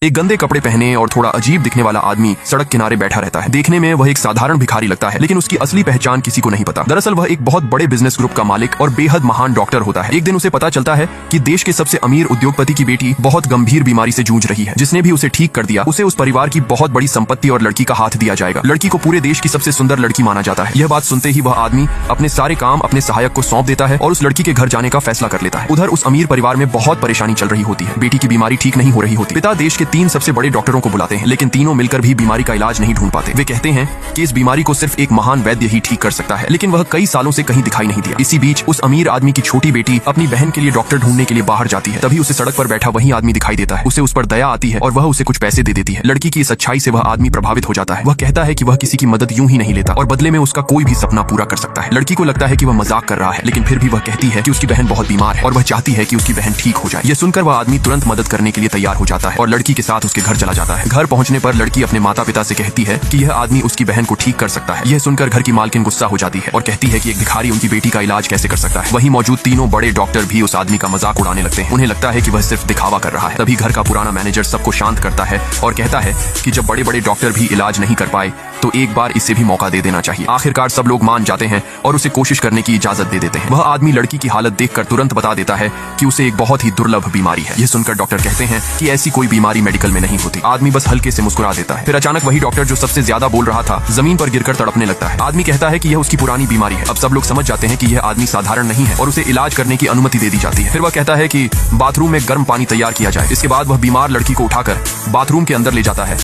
एक गंदे कपड़े पहने और थोड़ा अजीब दिखने वाला आदमी सड़क किनारे बैठा रहता है। देखने में वह एक साधारण भिखारी लगता है, लेकिन उसकी असली पहचान किसी को नहीं पता। दरअसल वह एक बहुत बड़े बिजनेस ग्रुप का मालिक और बेहद महान डॉक्टर होता है। एक दिन उसे पता चलता है कि देश के सबसे अमीर उद्योगपति की बेटी बहुत गंभीर बीमारी से जूझ रही है। जिसने भी उसे ठीक कर दिया उसे उस परिवार की बहुत बड़ी संपत्ति और लड़की का हाथ दिया जाएगा। लड़की को पूरे देश की सबसे सुंदर लड़की माना जाता है। यह बात सुनते ही वह आदमी अपने सारे काम अपने सहायक को सौंप देता है और उस लड़की के घर जाने का फैसला कर लेता है। उधर उस अमीर परिवार में बहुत परेशानी चल रही होती है। बेटी की बीमारी ठीक नहीं हो रही होती। पिता देश के 3 सबसे बड़े डॉक्टरों को बुलाते हैं, लेकिन तीनों मिलकर भी बीमारी का इलाज नहीं ढूंढ पाते। वे कहते हैं कि इस बीमारी को सिर्फ एक महान वैद्य ही ठीक कर सकता है, लेकिन वह कई सालों से कहीं दिखाई नहीं दिया। इसी बीच उस अमीर आदमी की छोटी बेटी अपनी बहन के लिए डॉक्टर ढूंढने के लिए बाहर जाती है। तभी उसे सड़क पर बैठा वही आदमी दिखाई देता है। उसे उस पर दया आती है और वह उसे कुछ पैसे दे देती है। लड़की की इस अच्छाई से वह आदमी प्रभावित हो जाता है। वह कहता है कि वह किसी की मदद यूं ही नहीं लेता और बदले में उसका कोई भी सपना पूरा कर सकता है। लड़की को लगता है कि वह मजाक कर रहा है, लेकिन फिर भी वह कहती है कि उसकी बहन बहुत बीमार है और वह चाहती है कि उसकी बहन ठीक हो जाए। यह सुनकर वह आदमी तुरंत मदद करने के लिए तैयार हो जाता है और लड़की के साथ उसके घर चला जाता है। घर पहुंचने पर लड़की अपने माता पिता से कहती है कि यह आदमी उसकी बहन को ठीक कर सकता है। यह सुनकर घर की मालकिन गुस्सा हो जाती है और कहती है कि एक भिखारी उनकी बेटी का इलाज कैसे कर सकता है। वहीं मौजूद तीनों बड़े डॉक्टर भी उस आदमी का मजाक उड़ाने लगते हैं। उन्हें लगता है कि वह सिर्फ दिखावा कर रहा है। तभी घर का पुराना मैनेजर सबको शांत करता है और कहता है कि जब बड़े बड़े डॉक्टर भी इलाज नहीं कर पाए तो एक बार इसे भी मौका दे देना चाहिए। आखिरकार सब लोग मान जाते हैं और उसे कोशिश करने की इजाजत दे देते हैं। वह आदमी लड़की की हालत देखकर तुरंत बता देता है कि उसे एक बहुत ही दुर्लभ बीमारी है। यह सुनकर डॉक्टर कहते हैं कि ऐसी कोई बीमारी मेडिकल में नहीं होती। आदमी बस हल्के से मुस्कुरा देता है। फिर अचानक वही डॉक्टर जो सबसे ज्यादा बोल रहा था जमीन पर गिरकर तड़पने लगता है। आदमी कहता है कि यह उसकी पुरानी बीमारी है। अब सब लोग समझ जाते हैं कि यह आदमी साधारण नहीं है और उसे इलाज करने की अनुमति दे दी जाती है। फिर वह कहता है कि बाथरूम में गर्म पानी तैयार किया जाए। इसके बाद वह बीमार लड़की को उठाकर बाथरूम के अंदर ले जाता है